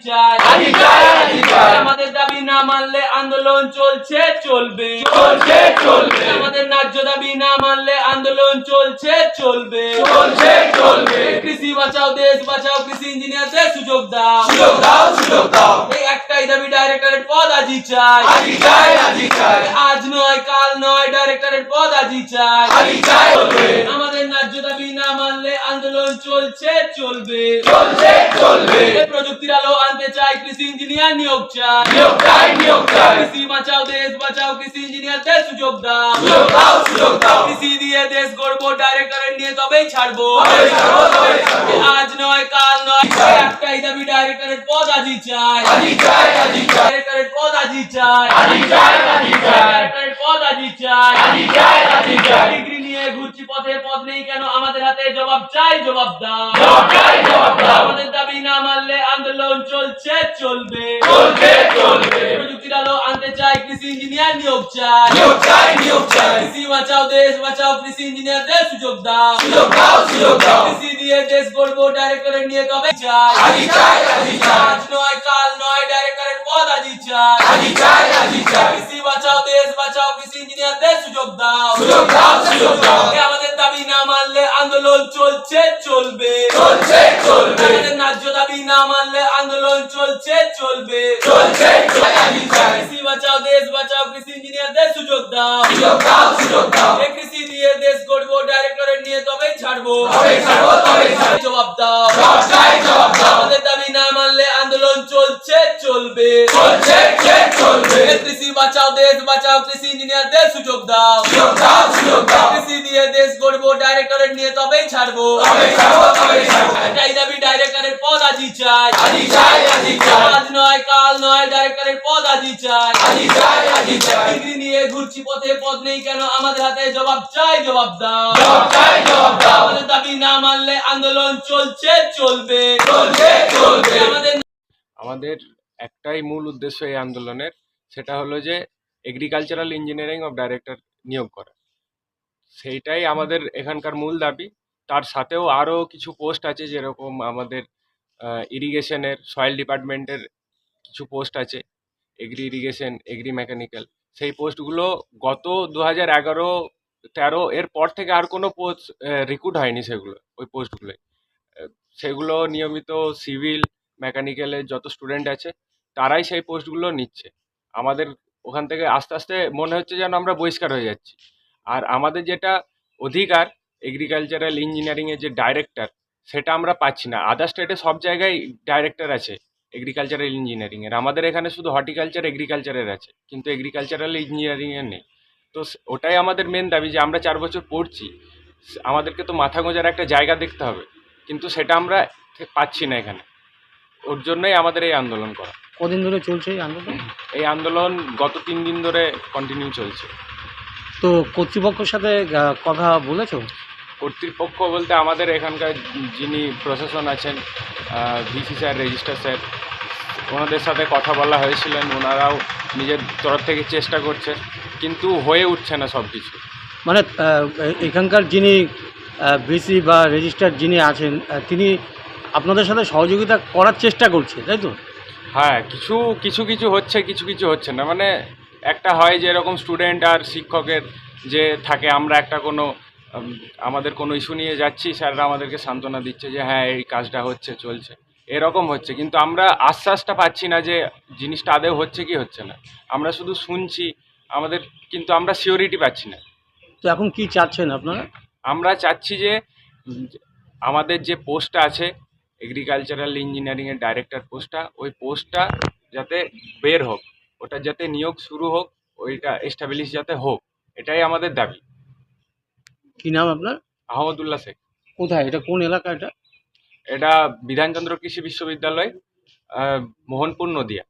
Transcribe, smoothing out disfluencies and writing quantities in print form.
চাই আমাদের দাবি না মানলে আন্দোলন চলছে চলবে আমাদের ন্যায্য দাবি না মানলে আন্দোলন চলছে চলবে কৃষি বাঁচাও দেশ বাঁচাও কৃষি ইঞ্জিনিয়ারদের সুযোগ দাও এই একটাই দাবি ডাইরেক্টরেট পদ আজই চাই আজ নয় কাল নয় ডাইরেক্টরেট পদ আজই চাই আমাদের ন্যায্য দাবি না মানলে আন্দোলন চলছে চলবে প্রযুক্তির আলো আনতে চাই কৃষি ইঞ্জিনিয়ার নিয়োগ চাই কৃষি বাঁচাও দেশ বাঁচাও কৃষি ইঞ্জিনিয়ারদের সুযোগ দাও কৃষি দিয়ে দেশ গড়বো ডাইরেক্টরেট নিয়ে তবেই ছাড়বো আজ নয় কাল নয় একটাই দাবি ডাইরেক্টরেট পদ আজই চাই ডাইরেক্টরেট পদ আজই চাই ডাইরেক্টরেট পদ আজই চাই ডিগ্রি নিয়ে ঘুরছি পথে পথ নেই কেন আমাদের হাতে জবাব চাই জবাব দাও আমাদের দাবি না মানলে আন্দোলন চলছে চলবে প্রযুক্তির আলো আনতে চাই কৃষি ইঞ্জিনিয়ার নিয়োগ চাই কৃষি বাঁচাও দেশ বাঁচাও কৃষি ইঞ্জিনিয়ারদের সুযোগ দাও কৃষি দিয়ে দেশ গড়বো ডাইরেক্টরেট নিয়ে তবে চাই আজ নয় কাল নয় ডাইরেক্টরেট পদ আজই চাই কৃষি বাঁচাও দেশ বাঁচাও কৃষি ইঞ্জিনিয়ারদের সুযোগ দাও আমাদের দাবি না মানলে আন্দোলন চলছে চলবে আমাদের ন্যায্য দাবি না মানলে আন্দোলন চলছে চলবে কৃষি বাঁচাও দেশ বাঁচাও কৃষি ইঞ্জিনিয়ারদের সুযোগ দাও কৃষি দিয়ে দেশ গড়বো ডাইরেক্টরেট নিয়ে তবেই ছাড়বো জবাব দাও আমাদের দাবি না মানলে আন্দোলন চলছে চলবে কৃষি বাঁচাও দেশ বাঁচাও কৃষি ইঞ্জিনিয়ারদের সুযোগ দাও কৃষি দিয়ে দেশ গড়বো ডাইরেক্টরেট নিয়ে তবেই ছাড়বো এটাই দাবি ডাইরেক্টরের পদ আজই চাই আজ নয় কাল নয় ডাইরেক্টরের পদ আজই চাই ডিগ্রি নিয়ে ঘুরছি পথে পদ নেই কেন আমাদের হাতে জবাব চাই জবাব দাও আমাদের দাবি না মানলে আন্দোলন চলছে চলবে আমাদের একটাই মূল উদ্দেশ্য এই আন্দোলনের, সেটা হলো যে এগ্রিকালচারাল ইঞ্জিনিয়ারিং অফ ডাইরেক্টর নিয়োগ করা। সেইটাই আমাদের এখানকার মূল দাবি। তার সাথেও আরও কিছু পোস্ট আছে, যেরকম আমাদের ইরিগেশনের সয়েল ডিপার্টমেন্টের কিছু পোস্ট আছে, এগ্রি ইরিগেশন, এগ্রি মেকানিক্যাল। সেই পোস্টগুলো গত 2011-13 এর পর থেকে আর কোনো পোস্ট রিক্রুট হয়নি। ওই পোস্টগুলোয় সেগুলো নিয়মিত সিভিল মেকানিক্যালের যত স্টুডেন্ট আছে তারাই সেই পোস্টগুলো নিচ্ছে। আমাদের ওখান থেকে আস্তে আস্তে মনে হচ্ছে যেন আমরা বহিষ্কার হয়ে যাচ্ছি। আর আমাদের যেটা অধিকার এগ্রিকালচারাল ইঞ্জিনিয়ারিংয়ের যে ডাইরেক্টর, সেটা আমরা পাচ্ছি না। আদার স্টেটে সব জায়গায় ডাইরেক্টর আছে এগ্রিকালচারাল ইঞ্জিনিয়ারিংয়ের, আমাদের এখানে শুধু হর্টিকালচার এগ্রিকালচারের আছে, কিন্তু এগ্রিকালচারাল ইঞ্জিনিয়ারিংয়ের নেই। তো ওটাই আমাদের মেন দাবি যে আমরা 4 বছর পড়ছি, আমাদেরকে তো মাথা গোঁজার একটা জায়গা দেখতে হবে, কিন্তু সেটা আমরা পাচ্ছি না এখানে। ওর জন্যই আমাদের এই আন্দোলন করা। কদিন ধরে চলছে এই আন্দোলন? এই আন্দোলন গত 3 দিন ধরে কন্টিনিউ চলছে। তো কর্তৃপক্ষের সাথে কথা বলেছো? কর্তৃপক্ষ বলতে আমাদের এখানকার যিনি প্রশাসন আছেন, ভিসি স্যার, রেজিস্ট্রার স্যার, ওনাদের সাথে কথা বলা হয়েছিলেন। ওনারাও নিজের তরফ থেকে চেষ্টা করছে, কিন্তু হয়ে উঠছে না সব কিছু। মানে এখানকার যিনি ভিসি বা রেজিস্ট্রার যিনি আছেন, তিনি আপনাদের সাথে সহযোগিতা করার চেষ্টা করছে, তাই তো? হ্যাঁ, কিছু হচ্ছে, কিছু হচ্ছে না। মানে একটা হয় যে এরকম স্টুডেন্ট আর শিক্ষকের যে থাকে, আমরা একটা কোনো আমাদের কোনো ইস্যু নিয়ে যাচ্ছি, স্যাররা আমাদেরকে সান্ত্বনা দিচ্ছে যে হ্যাঁ এই কাজটা হচ্ছে, চলছে, এরকম হচ্ছে। কিন্তু আমরা আশ্বাসটা পাচ্ছি না যে জিনিসটা আদৌ হচ্ছে কি হচ্ছে না। আমরা শুধু শুনছি কিন্তু আমরা সিওরিটি পাচ্ছি না। তো এখন কি চাচ্ছেন আপনারা? আমরা চাচ্ছি যে আমাদের যে পোস্টটা আছে এগ্রিকালচারাল ইঞ্জিনিয়ারিংয়ের ডাইরেক্টর পোস্টটা, ওই পোস্টটা যাতে বের হোক, ওটা যাতে নিয়োগ শুরু হোক, ওইটা এস্টাবলিশ যাতে হোক, এটাই আমাদের দাবি। কি নাম আপনার? আহমদুল্লাহ শেখ। কোথায় এটা, কোন এলাকা এটা? এটা বিধানচন্দ্র কৃষি বিশ্ববিদ্যালয়, মোহনপুর, নদিয়া।